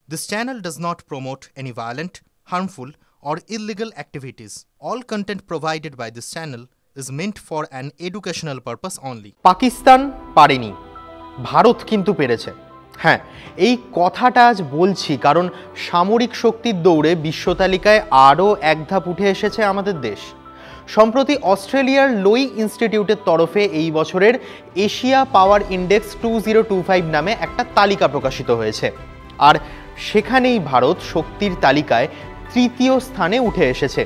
This channel does not promote any violent, harmful, or illegal activities. All content provided by this channel is meant for an educational purpose only. Pakistan পারেনি, ভারত কিন্তু পেরেছে। হ্যাঁ, এই কথাটা আজ বলছি কারণ সামরিক শক্তির দৌড়ে বিশ্ব তালিকায় আরও এক ধাপ উঠে এসেছে আমাদের দেশ। সম্প্রতি অস্ট্রেলিয়ার লোই ইনস্টিটিউটের তরফে এই বছরের এশিয়া পাওয়ার ইন্ডেক্স 2025 নামে একটা তালিকা প্রকাশিত হয়েছে, আর সেখানেই ভারত শক্তির তালিকায় তৃতীয় স্থানে উঠে এসেছে।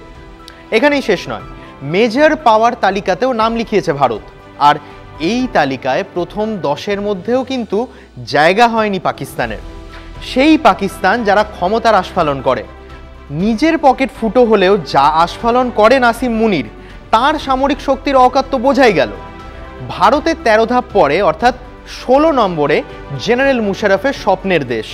এখানেই শেষ নয়, মেজর পাওয়ার তালিকাতেও নাম লিখিয়েছে ভারত, আর এই তালিকায় প্রথম 10-এর মধ্যেও কিন্তু জায়গা হয়নি পাকিস্তানের। সেই পাকিস্তান যারা ক্ষমতার আস্ফালন করে, নিজের পকেট ফুটো হলেও যা আস্ফালন করে নাসিম মুনির, তার সামরিক শক্তির অকাত্য বোঝাই গেল। ভারতের 13 ধাপ পরে অর্থাৎ 16 নম্বরে জেনারেল মুশারফের স্বপ্নের দেশ।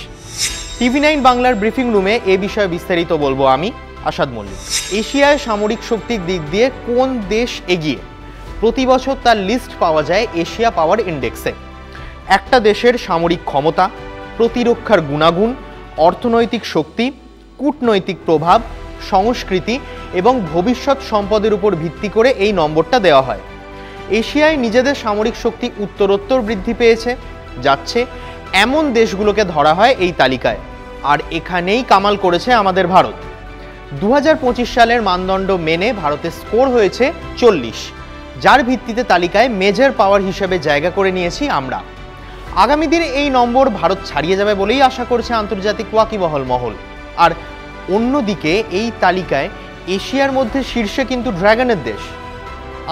TV9 বাংলার ব্রিফিং রুমে এ বিষয়ে বিস্তারিত বলবো আমি, আসাদ মল্লিক। এশিয়ায় সামরিক শক্তির দিক দিয়ে কোন দেশ এগিয়ে, প্রতি বছর তার লিস্ট পাওয়া যায় এশিয়া পাওয়ার ইন্ডেক্সে। একটা দেশের সামরিক ক্ষমতা, প্রতিরক্ষার গুণাগুণ, অর্থনৈতিক শক্তি, কূটনৈতিক প্রভাব, সংস্কৃতি এবং ভবিষ্যৎ সম্পদের উপর ভিত্তি করে এই নম্বরটা দেওয়া হয়। এশিয়ায় নিজেদের সামরিক শক্তি উত্তরোত্তর বৃদ্ধি পেয়েছে যাচ্ছে এমন দেশগুলোকে ধরা হয় এই তালিকায়, আর এখানেই কামাল করেছে আমাদের ভারত। 2025 সালের মানদণ্ড মেনে ভারতের স্কোর হয়েছে 40, যার ভিত্তিতে তালিকায় মেজর পাওয়ার হিসেবে জায়গা করে নিয়েছি আমরা। আগামী দিনে এই নম্বর ভারত ছাড়িয়ে যাবে বলেই আশা করছে আন্তর্জাতিক ওয়াকিবহাল মহল। আর অন্যদিকে এই তালিকায় এশিয়ার মধ্যে শীর্ষে কিন্তু ড্রাগনের দেশ।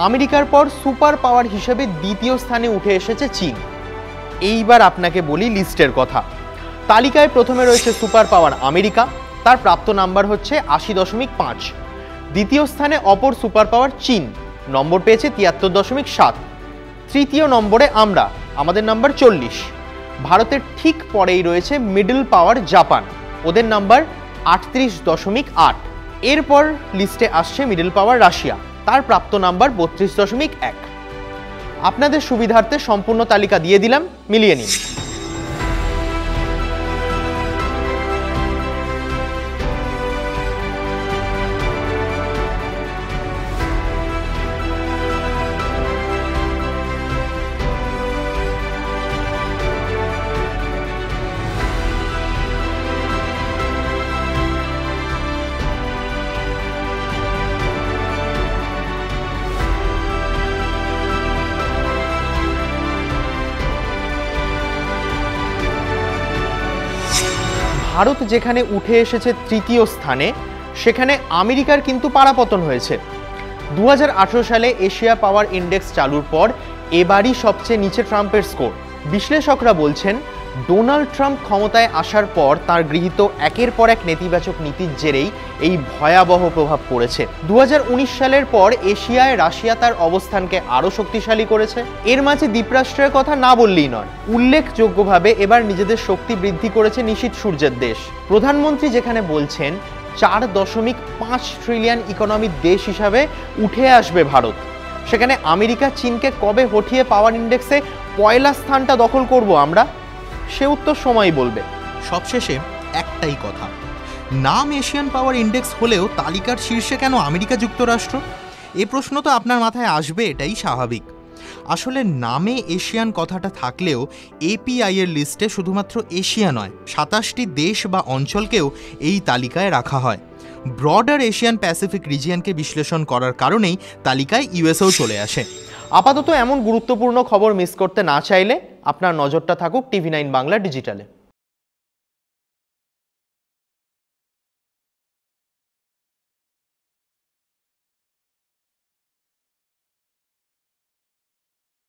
আমেরিকার পর সুপার পাওয়ার হিসেবে দ্বিতীয় স্থানে উঠে এসেছে চীন। এইবার আপনাকে বলি লিস্টের কথা। তালিকায় প্রথমে রয়েছে সুপার পাওয়ার আমেরিকা, তার প্রাপ্ত নাম্বার হচ্ছে 80.5। দ্বিতীয় স্থানে অপর সুপার পাওয়ার চীন, নম্বর পেয়েছে 73.7। তৃতীয় নম্বরে আমরা, আমাদের নাম্বার 40। ভারতের ঠিক পরেই রয়েছে মিডল পাওয়ার জাপান, ওদের নাম্বার 38.8। এরপর লিস্টে আসছে মিডল পাওয়ার রাশিয়া, তার প্রাপ্ত নাম্বার 32.1। আপনাদের সুবিধার্থে সম্পূর্ণ তালিকা দিয়ে দিলাম, মিলিয়ে নিন। ভারত যেখানে উঠে এসেছে তৃতীয় স্থানে, সেখানে আমেরিকার কিন্তু পাড়াপতন হয়েছে। 2018 সালে এশিয়া পাওয়ার ইন্ডেক্স চালুর পর এবারই সবচেয়ে নিচে ট্রাম্পের স্কোর। বিশ্লেষকরা বলছেন, ডোনাল্ড ট্রাম্প ক্ষমতায় আসার পর তার গৃহীত একের পর এক নেতিবাচক নীতির জেরেই এই ভয়াবহ প্রভাব পড়েছে। 2019 সালের পর এশিয়ায় রাশিয়া তার অবস্থানকে আরও শক্তিশালী করেছে। এর মাঝে দ্বীপরাষ্ট্রের কথা না বললেই নয়, উল্লেখযোগ্যভাবে এবার নিজেদের শক্তি বৃদ্ধি করেছে নিশীথ সূর্যের দেশ। প্রধানমন্ত্রী যেখানে বলছেন 4.5 ট্রিলিয়ন ইকোনমির দেশ হিসাবে উঠে আসবে ভারত, সেখানে আমেরিকা চীনকে কবে হঠিয়ে পাওয়ার ইন্ডেক্সে পয়লা স্থানটা দখল করব আমরা, সে উত্তর সময়ই বলবে। সবশেষে একটাই কথা, নাম এশিয়ান পাওয়ার ইন্ডেক্স হলেও তালিকার শীর্ষে কেন আমেরিকা যুক্তরাষ্ট্র? এ প্রশ্ন তো আপনার মাথায় আসবে, এটাই স্বাভাবিক। আসলে নামে এশিয়ান কথাটা থাকলেও এপিআই এর লিস্টে শুধুমাত্র এশিয়া নয়, 27টি দেশ বা অঞ্চলকেও এই তালিকায় রাখা হয়। ব্রডার এশিয়ান প্যাসিফিক রিজিয়নকে বিশ্লেষণ করার কারণেই তালিকায় ইউএসও চলে আসে। আপাতত এমন গুরুত্বপূর্ণ খবর মিস করতে না চাইলে আপনার নজরটা থাকুক TV9 বাংলা ডিজিটালে।